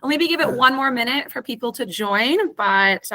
I'll maybe give it one more minute for people to join, but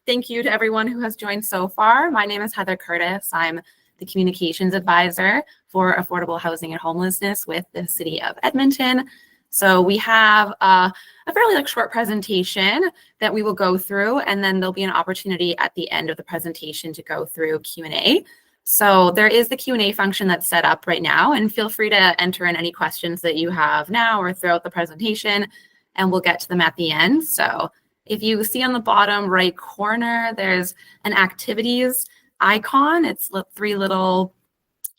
thank you to everyone who has joined so far. My name is Heather Curtis. I'm the Communications Advisor for Affordable Housing and Homelessness with the City of Edmonton. So we have a fairly short presentation that we will go through, and then there'll be an opportunity at the end of the presentation to go through Q&A. So there is the Q&A function that's set up right now, and feel free to enter in any questions that you have now or throughout the presentation, and we'll get to them at the end. So if you see on the bottom right corner, there's an activities icon. It's 3 little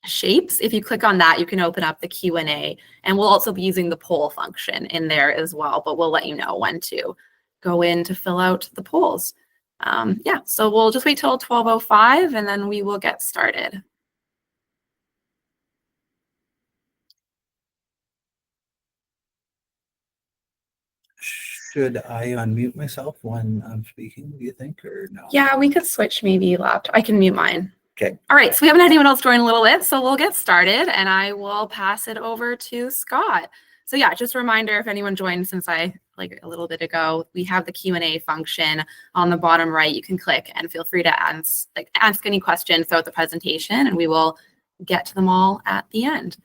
shapes. If you click on that, you can open up the Q&A, and we'll also be using the poll function in there as well, but we'll let you know when to go in to fill out the polls. Yeah, so we'll just wait till 12:05 and then we will get started. Should I unmute myself when I'm speaking, do you think, or no? Yeah, we could switch maybe laptop. I can mute mine. Okay. All right, so we haven't had anyone else join a little bit, so we'll get started and I will pass it over to Scott. So yeah, just a reminder, if anyone joined since a little bit ago, we have the Q&A function on the bottom right. You can click and feel free to ask any questions throughout the presentation, and we will get to them all at the end.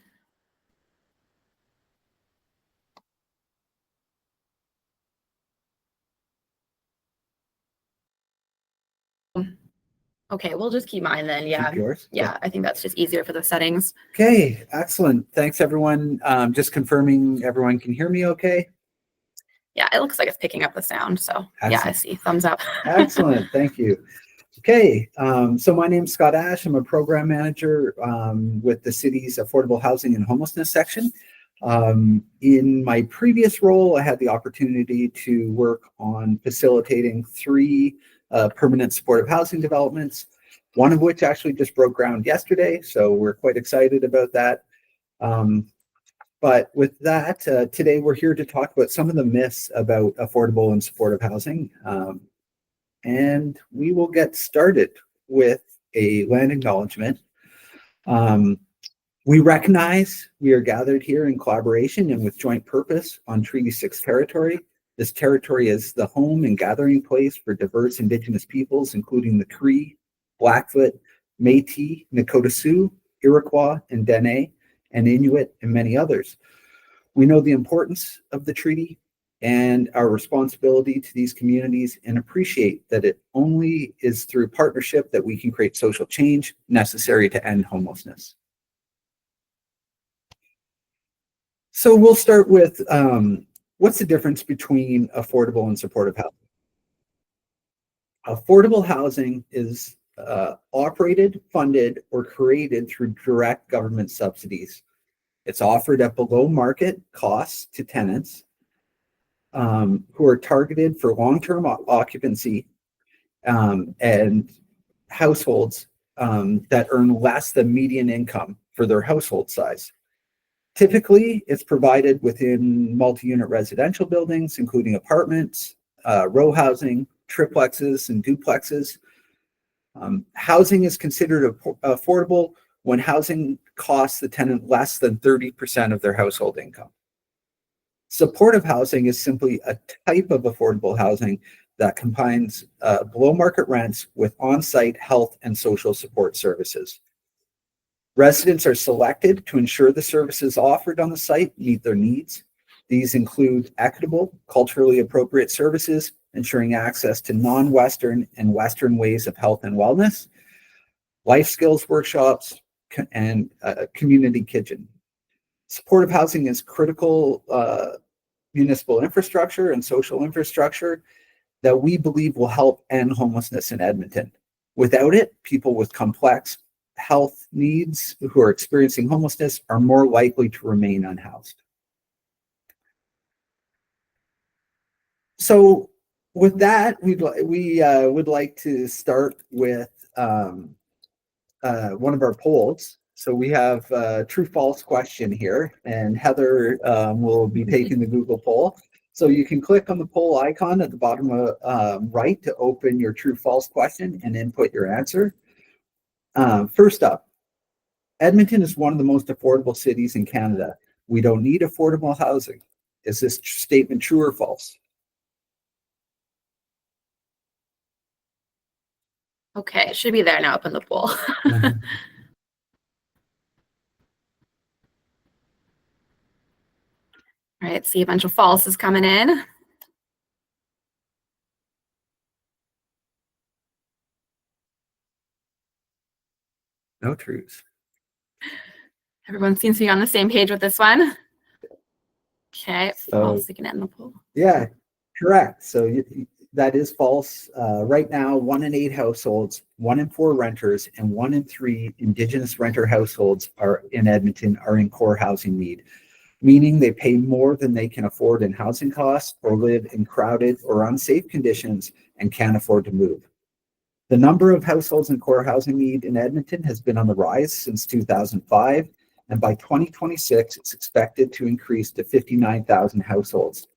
Okay, we'll just keep mine then. Yeah. Keep yours? Yeah, I think that's just easier for the settings. Okay, excellent. Thanks, everyone. Just confirming everyone can hear me okay? Yeah, it looks like it's picking up the sound. So excellent. Yeah, I see. Thumbs up. Excellent. Thank you. Okay, so my name's Scott Ashe. I'm a program manager with the city's Affordable Housing and Homelessness section. In my previous role, I had the opportunity to work on facilitating 3 permanent supportive housing developments, one of which actually just broke ground yesterday, so we're quite excited about that. But with that, today we're here to talk about some of the myths about affordable and supportive housing, and we will get started with a land acknowledgement. We recognize we are gathered here in collaboration and with joint purpose on Treaty 6 territory. This territory is the home and gathering place for diverse Indigenous peoples, including the Cree, Blackfoot, Métis, Nakota Sioux, Iroquois, and Dene, and Inuit, and many others. We know the importance of the treaty and our responsibility to these communities, and appreciate that it only is through partnership that we can create social change necessary to end homelessness. So we'll start with what's the difference between affordable and supportive housing? Affordable housing is operated, funded, or created through direct government subsidies. It's offered at below market costs to tenants who are targeted for long-term occupancy and households that earn less than median income for their household size. Typically, it's provided within multi-unit residential buildings, including apartments, row housing, triplexes, and duplexes. Housing is considered affordable when housing costs the tenant less than 30% of their household income. Supportive housing is simply a type of affordable housing that combines below market rents with on-site health and social support services. Residents are selected to ensure the services offered on the site meet their needs. These include equitable, culturally appropriate services, ensuring access to non-Western and Western ways of health and wellness, life skills workshops, and community kitchen. Supportive housing is critical municipal infrastructure and social infrastructure that we believe will help end homelessness in Edmonton. Without it, people with complex health needs who are experiencing homelessness are more likely to remain unhoused. So with that, we would like to start with one of our polls. So we have a true-false question here, and Heather will be taking the Google poll. So you can click on the poll icon at the bottom right to open your true-false question and input your answer. First up, Edmonton is one of the most affordable cities in Canada. We don't need affordable housing. Is this statement true or false? Okay, it should be there now up in the poll. All right, see a bunch of falses coming in. No truths. Everyone seems to be on the same page with this one. Okay, false again in the poll. Yeah, correct. So that is false. Right now, 1 in 8 households, 1 in 4 renters, and 1 in 3 Indigenous renter households are in Edmonton are in core housing need, meaning they pay more than they can afford in housing costs or live in crowded or unsafe conditions and can't afford to move. The number of households in core housing need in Edmonton has been on the rise since 2005, and by 2026, it's expected to increase to 59,000 households,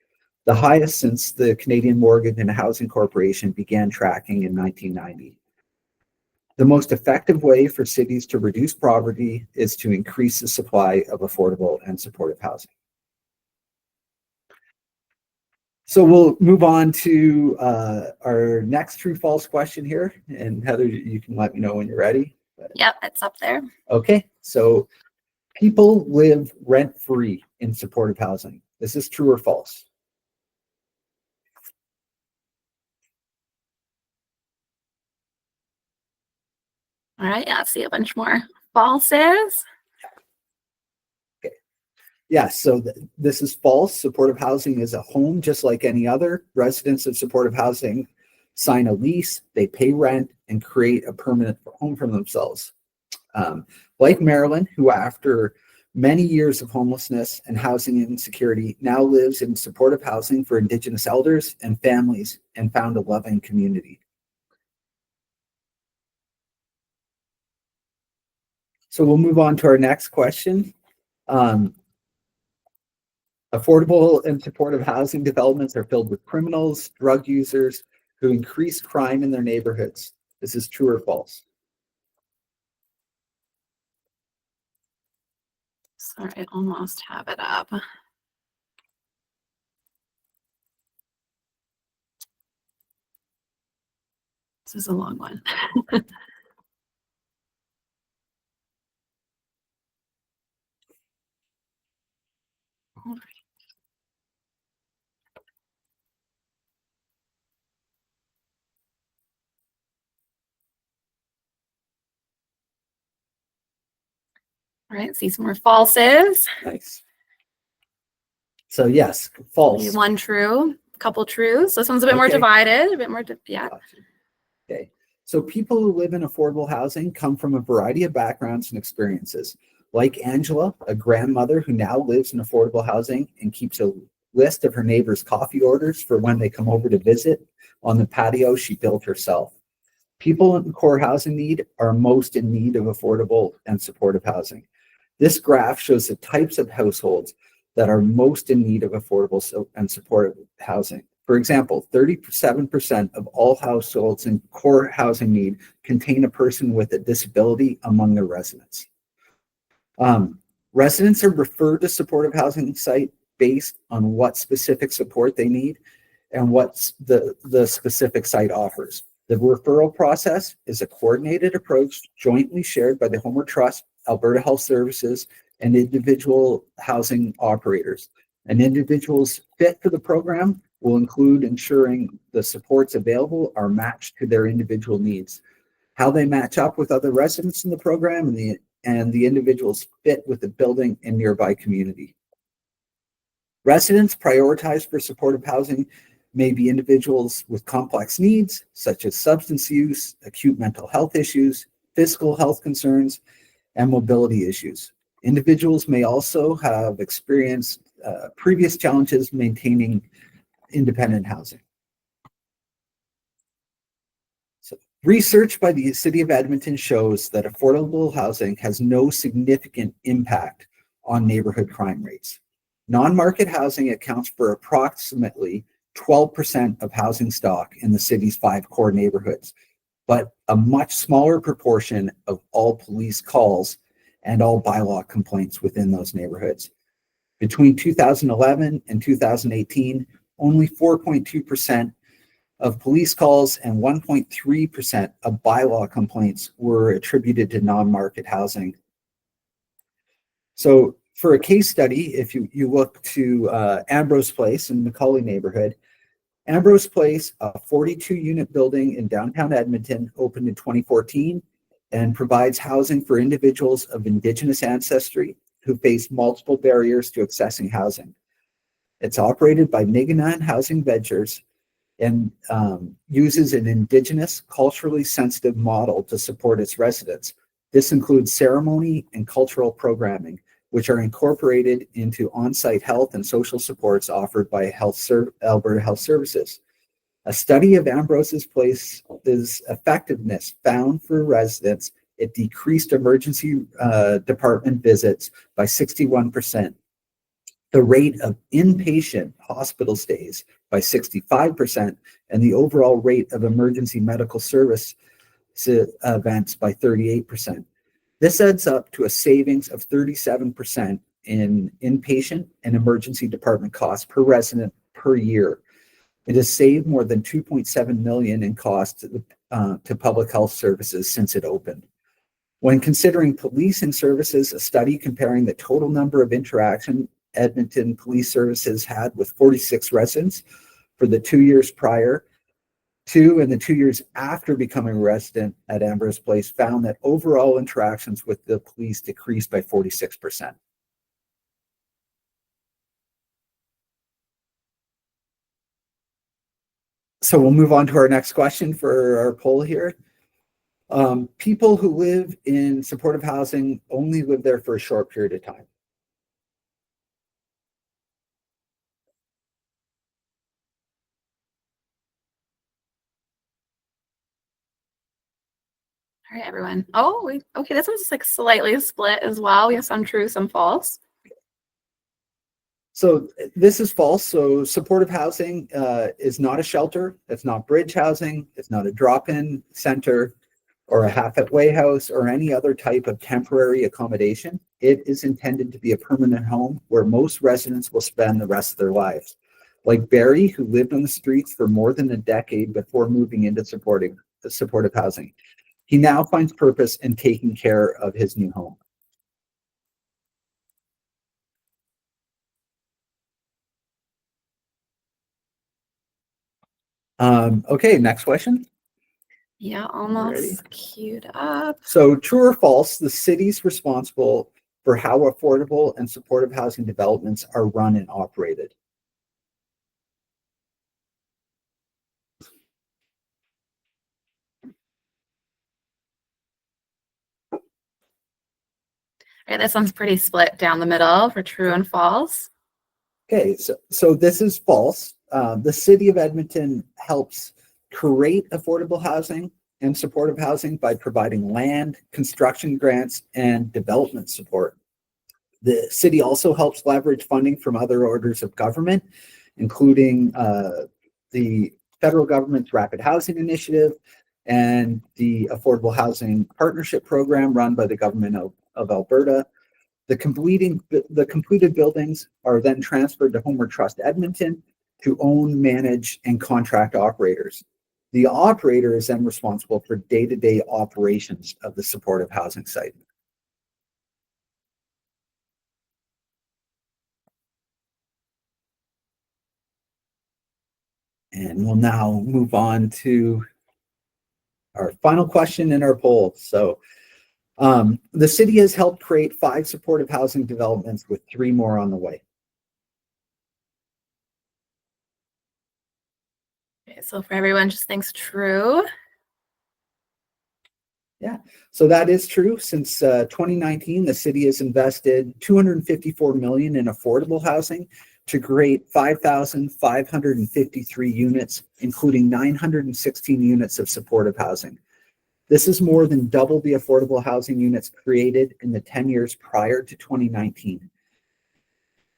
the highest since the Canadian Mortgage and Housing Corporation began tracking in 1990. The most effective way for cities to reduce poverty is to increase the supply of affordable and supportive housing. So we'll move on to our next true-false question here. And Heather, you can let me know when you're ready. Yep, it's up there. Okay, so people live rent-free in supportive housing. Is this true or false? All right, yeah, see a bunch more falses. Yes, so this is false. Supportive housing is a home just like any other. Residents of supportive housing sign a lease, they pay rent, and create a permanent home for themselves. Like Marilyn, who after many years of homelessness and housing insecurity now lives in supportive housing for Indigenous elders and families and found a loving community. So we'll move on to our next question. Affordable and supportive housing developments are filled with criminals, drug users who increase crime in their neighborhoods. This is true or false? Sorry, I almost have it up. This is a long one. All right, see some more falses. Nice. So yes, false. Maybe one true, a couple truths. This one's a bit more divided, a bit more, yeah. Gotcha. Okay. So people who live in affordable housing come from a variety of backgrounds and experiences. Like Angela, a grandmother who now lives in affordable housing and keeps a list of her neighbors' coffee orders for when they come over to visit on the patio she built herself. People in core housing need are most in need of affordable and supportive housing. This graph shows the types of households that are most in need of affordable and supportive housing. For example, 37% of all households in core housing need contain a person with a disability among their residents. Residents are referred to supportive housing site based on what specific support they need and what the specific site offers. The referral process is a coordinated approach jointly shared by the Homeward Trust, Alberta Health Services, and individual housing operators. And individuals fit for the program will include ensuring the supports available are matched to their individual needs. How they match up with other residents in the program and the individuals fit with the building and nearby community. Residents prioritized for supportive housing may be individuals with complex needs, such as substance use, acute mental health issues, physical health concerns, and mobility issues. Individuals may also have experienced previous challenges maintaining independent housing. So, research by the City of Edmonton shows that affordable housing has no significant impact on neighborhood crime rates. Non-market housing accounts for approximately 12% of housing stock in the city's 5 core neighborhoods, but a much smaller proportion of all police calls and all bylaw complaints within those neighborhoods. Between 2011 and 2018, only 4.2% of police calls and 1.3% of bylaw complaints were attributed to non-market housing. So for a case study, if you look to Ambrose Place in the Macaulay neighborhood, Ambrose Place, a 42-unit building in downtown Edmonton, opened in 2014 and provides housing for individuals of Indigenous ancestry who face multiple barriers to accessing housing. It's operated by Mi'kmaq Housing Ventures and uses an Indigenous, culturally sensitive model to support its residents. This includes ceremony and cultural programming, which are incorporated into on-site health and social supports offered by Alberta Health Services. A study of Ambrose's Place's effectiveness found for residents, it decreased emergency department visits by 61%, the rate of inpatient hospital stays by 65%, and the overall rate of emergency medical service events by 38%. This adds up to a savings of 37% in inpatient and emergency department costs per resident per year. It has saved more than $2.7 million in costs to public health services since it opened. When considering policing services, a study comparing the total number of interactions Edmonton Police Services had with 46 residents for the 2 years prior to and the 2 years after becoming a resident at Ambrose Place found that overall interactions with the police decreased by 46%. So we'll move on to our next question for our poll here. People who live in supportive housing only live there for a short period of time. All right, everyone. Oh, okay, this one's just like slightly split as well. We have some true, some false. So this is false. So supportive housing is not a shelter. It's not bridge housing. It's not a drop-in center or a halfway house or any other type of temporary accommodation. It is intended to be a permanent home where most residents will spend the rest of their lives. Like Barry, who lived on the streets for more than a decade before moving into supportive housing. He now finds purpose in taking care of his new home. Okay, next question. Yeah, almost queued up. So true or false, the city's responsible for how affordable and supportive housing developments are run and operated. Okay, this one's pretty split down the middle for true and false. Okay, so this is false. The City of Edmonton helps create affordable housing and supportive housing by providing land, construction grants, and development support. The city also helps leverage funding from other orders of government, including the federal government's Rapid Housing Initiative and the Affordable Housing Partnership Program run by the government of Alberta. The completed buildings are then transferred to Homeward Trust Edmonton to own, manage, and contract operators. The operator is then responsible for day-to-day operations of the supportive housing site. And we'll now move on to our final question in our poll. So the city has helped create 5 supportive housing developments with 3 more on the way. Okay, so for everyone, just thinks true. Yeah, so that is true. Since 2019, the city has invested $254 million in affordable housing to create 5,553 units, including 916 units of supportive housing. This is more than double the affordable housing units created in the 10 years prior to 2019.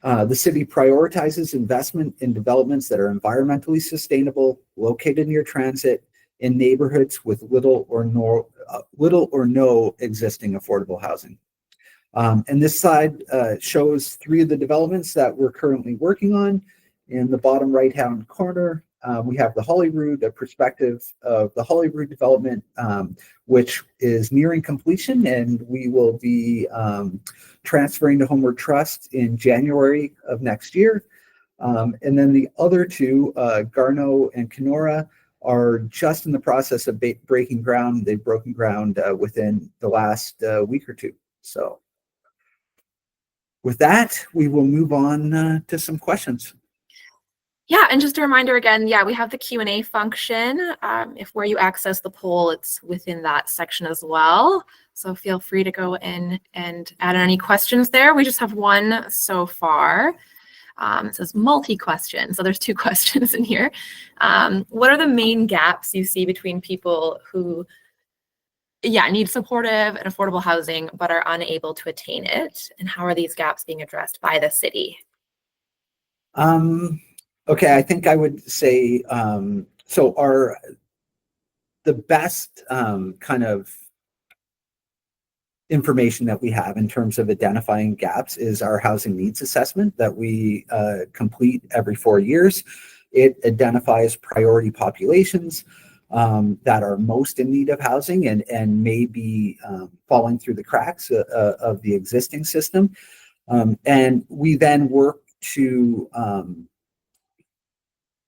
The city prioritizes investment in developments that are environmentally sustainable, located near transit, in neighborhoods with little or no existing affordable housing. And this slide shows 3 of the developments that we're currently working on. In the bottom right-hand corner, we have the Holyrood, a perspective of the Holyrood development, which is nearing completion, and we will be transferring to Homeward Trust in January of next year. And then the other two, Garneau and Kenora, are just in the process of breaking ground. They've broken ground within the last week or two. So with that, we will move on to some questions. Yeah, and just a reminder again, yeah, we have the Q&A function. If where you access the poll, it's within that section as well. So feel free to go in and add any questions there. We just have one so far. It says multi-question, so there's two questions in here. What are the main gaps you see between people who, need supportive and affordable housing but are unable to attain it? And how are these gaps being addressed by the city? Okay, I think I would say, the best kind of information that we have in terms of identifying gaps is our housing needs assessment that we complete every 4 years. It identifies priority populations that are most in need of housing and may be falling through the cracks of the existing system. And we then work to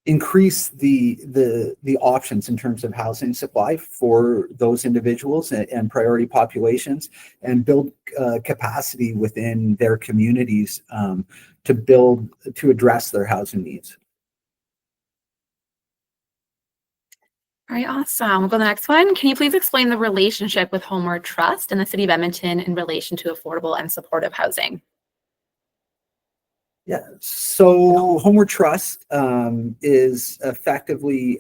increase the options in terms of housing supply for those individuals and priority populations, and build capacity within their communities to address their housing needs. All right, awesome. We'll go to the next one. Can you please explain the relationship with Homeward Trust and the City of Edmonton in relation to affordable and supportive housing? Yeah, so Homeward Trust is effectively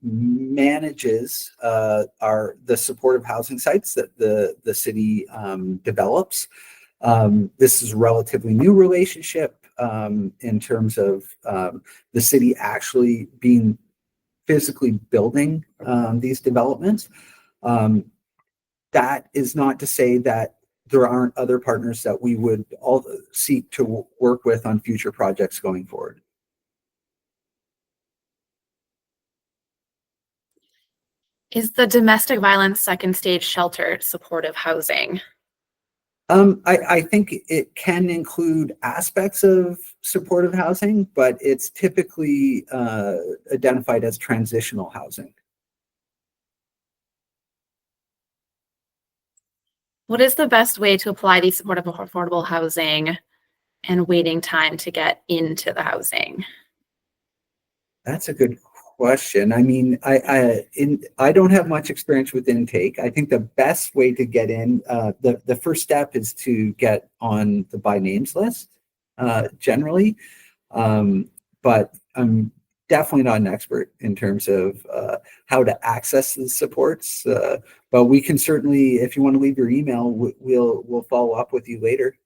manages the supportive housing sites that the city develops. This is a relatively new relationship in terms of the city actually being physically building these developments. That is not to say that there aren't other partners that we would all seek to work with on future projects going forward. Is the domestic violence second stage shelter supportive housing? I think it can include aspects of supportive housing, but it's typically identified as transitional housing. What is the best way to apply these supportive affordable housing and waiting time to get into the housing? That's a good question. I mean, I don't have much experience with intake. I think the best way to get in, the first step is to get on the by names list, generally. But I'm definitely not an expert in terms of how to access the supports. But we can certainly, if you want to leave your email, we'll follow up with you later.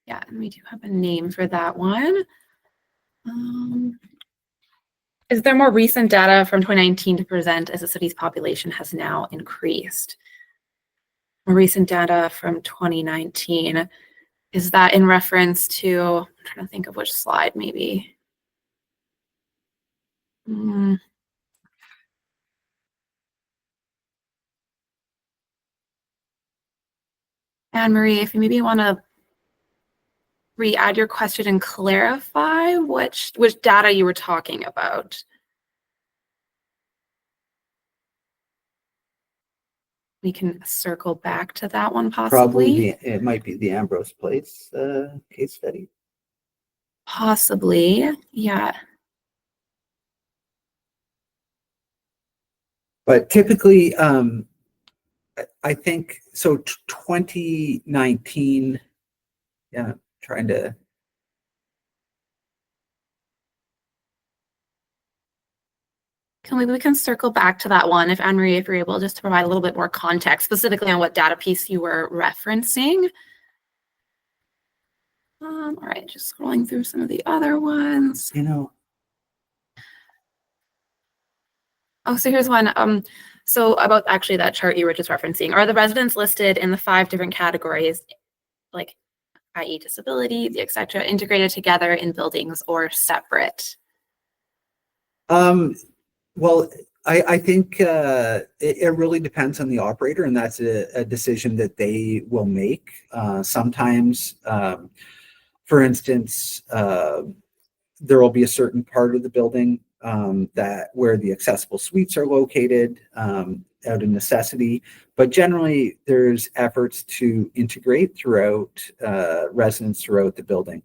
Yeah, and we do have a name for that one. Is there more recent data from 2019 to present as the city's population has now increased? More recent data from 2019. Is that in reference to, I'm trying to think of which slide maybe. Anne-Marie, if you maybe want to re-add your question and clarify which data you were talking about. We can circle back to that one possibly. It might be the Ambrose Place case study. Possibly, yeah. But typically, I think, so 2019, yeah, trying to. We can circle back to that one if Anne-Marie, if you're able, just to provide a little bit more context, specifically on what data piece you were referencing. All right, just scrolling through some of the other ones. Oh, so here's one. So about actually that chart you were just referencing. Are the residents listed in the 5 different categories, like i.e. disability, etc., integrated together in buildings or separate? Well, I think it really depends on the operator, and that's a decision that they will make. Sometimes, for instance, there will be a certain part of the building that where the accessible suites are located out of necessity, but generally there's efforts to integrate throughout residents throughout the building.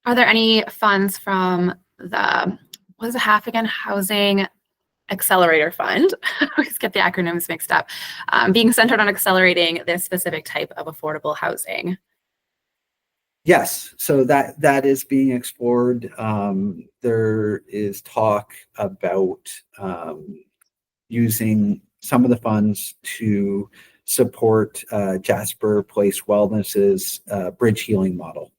Are there any funds from the, what is the half again, Housing Accelerator Fund? I always get the acronyms mixed up, being centered on accelerating this specific type of affordable housing? Yes, so that is being explored. There is talk about using some of the funds to support Jasper Place Wellness's bridge healing model.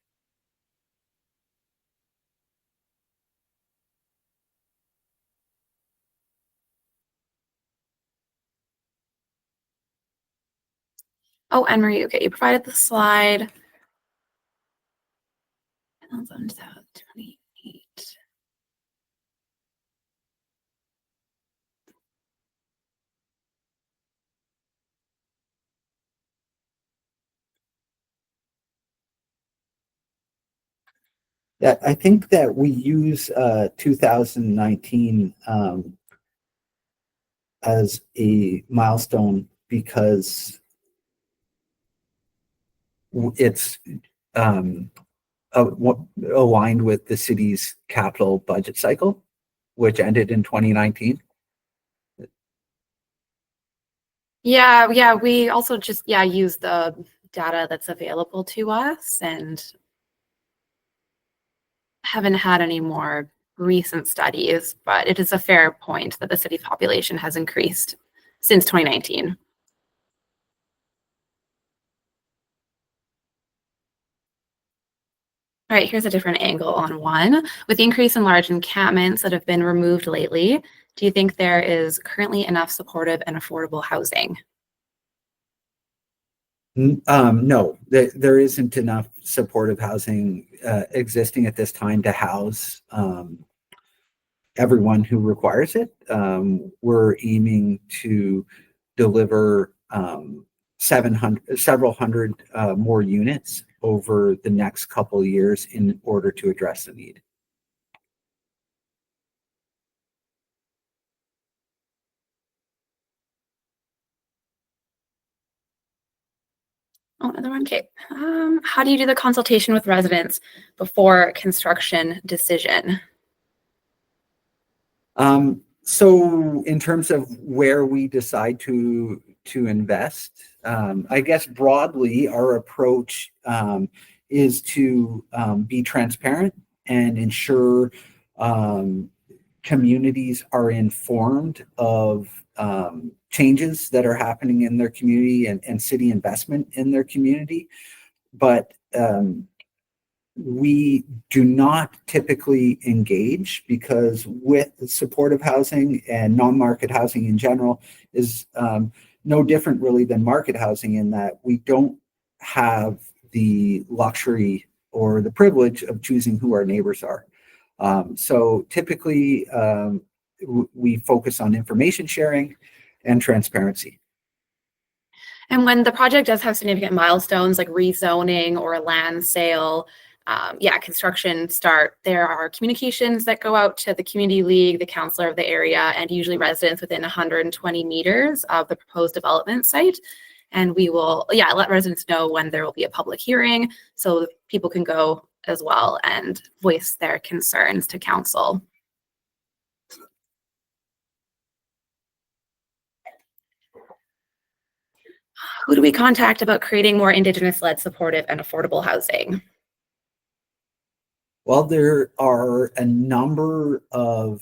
Oh, Anne Marie, okay, you provided the slide. 2028. Yeah, I think that we use 2019 as a milestone because it's aligned with the city's capital budget cycle, which ended in 2019. Yeah, we also just use the data that's available to us and haven't had any more recent studies, but it is a fair point that the city population has increased since 2019. All right, here's a different angle on one. With the increase in large encampments that have been removed lately, do you think there is currently enough supportive and affordable housing? No, there isn't enough supportive housing existing at this time to house everyone who requires it. We're aiming to deliver several hundred more units over the next couple of years in order to address the need. Oh, another one. Okay. How do you do the consultation with residents before construction decision? So in terms of where we decide to invest, I guess broadly our approach is to be transparent and ensure communities are informed of changes that are happening in their community and city investment in their community. But we do not typically engage because with supportive housing and non-market housing in general is no different really than market housing in that we don't have the luxury or the privilege of choosing who our neighbors are. So typically we focus on information sharing and transparency. And when the project does have significant milestones like rezoning or a land sale, construction start, there are communications that go out to the community league, the councillor of the area, and usually residents within 120 meters of the proposed development site. And we will, let residents know when there will be a public hearing so people can go as well and voice their concerns to council. Who do we contact about creating more Indigenous-led supportive and affordable housing? Well, there are a number of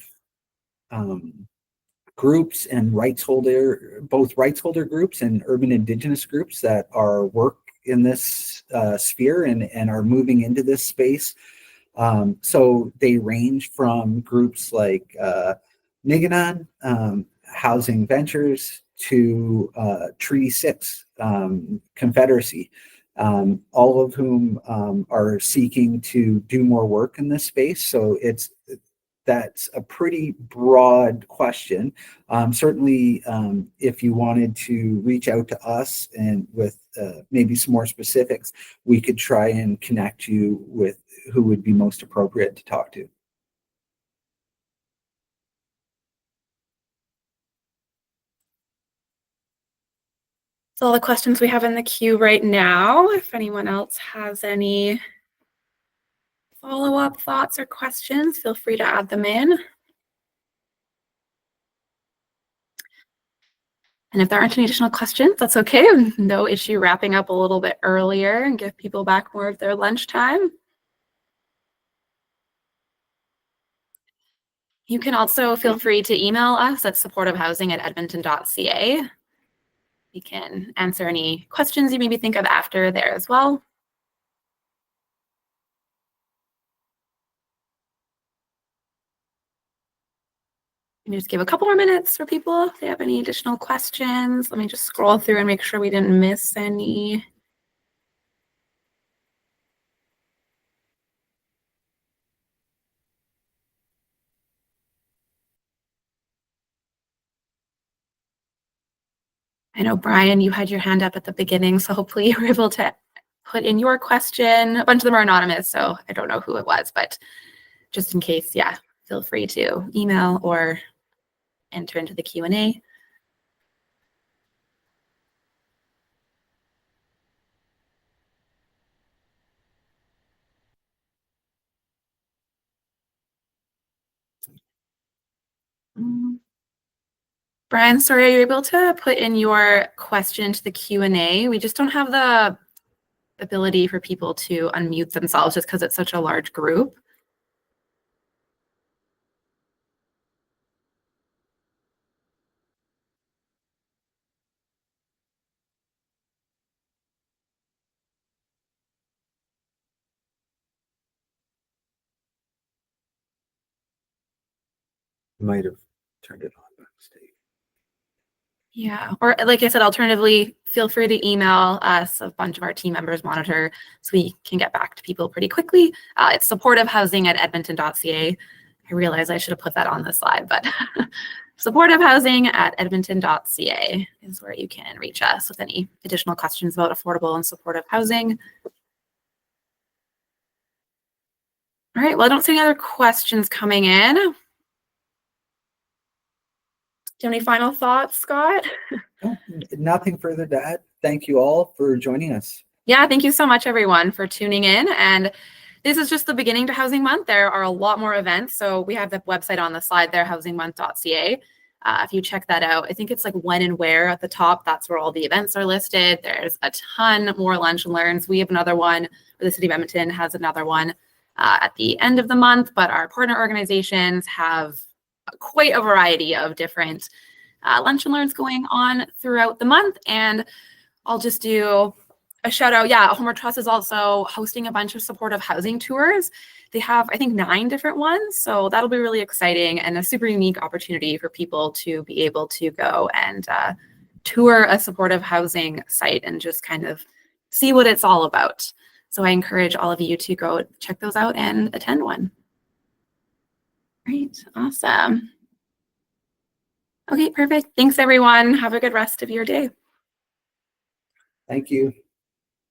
groups and both rights holder groups and urban Indigenous groups that are work in this sphere and are moving into this space. So they range from groups like Niganan, Housing Ventures, to Treaty 6 Confederacy, all of whom are seeking to do more work in this space. So that's a pretty broad question. Certainly, if you wanted to reach out to us and with maybe some more specifics, we could try and connect you with who would be most appropriate to talk to. So all the questions we have in the queue right now. If anyone else has any follow-up thoughts or questions, feel free to add them in. And if there aren't any additional questions, that's okay. No issue wrapping up a little bit earlier and give people back more of their lunchtime. You can also feel free to email us at supportivehousing@edmonton.ca. We can answer any questions you maybe think of after there as well. Just give a couple more minutes for people if they have any additional questions. Let me just scroll through and make sure we didn't miss any. I know, Brian, you had your hand up at the beginning, so hopefully you were able to put in your question. A bunch of them are anonymous, so I don't know who it was, but just in case, yeah, feel free to email or enter into the Q&A. Brian, sorry, are you able to put in your question into the Q&A? We just don't have the ability for people to unmute themselves just because it's such a large group. Might have turned it on by mistake. Yeah, or like I said, alternatively, feel free to email us. A bunch of our team members monitor so we can get back to people pretty quickly. It's supportivehousing@edmonton.ca. I realize I should have put that on the slide, but supportivehousing@edmonton.ca is where you can reach us with any additional questions about affordable and supportive housing. All right, well, I don't see any other questions coming in. Do you have any final thoughts, Scott? No, nothing further to add. Thank you all for joining us. Yeah, thank you so much, everyone, for tuning in. And this is just the beginning to Housing Month. There are a lot more events. So we have the website on the slide there, housingmonth.ca. If you check that out, I think it's like when and where at the top. That's where all the events are listed. There's a ton more lunch and learns. We have another one, or the City of Edmonton has another one at the end of the month. But our partner organizations have quite a variety of different lunch and learns going on throughout the month. And I'll just do a shout out. Yeah, Homeward Trust is also hosting a bunch of supportive housing tours. They have, I think, 9 different ones. So that'll be really exciting and a super unique opportunity for people to be able to go and tour a supportive housing site and just kind of see what it's all about. So I encourage all of you to go check those out and attend one. Great, awesome. Okay, perfect. Thanks, everyone. Have a good rest of your day. Thank you.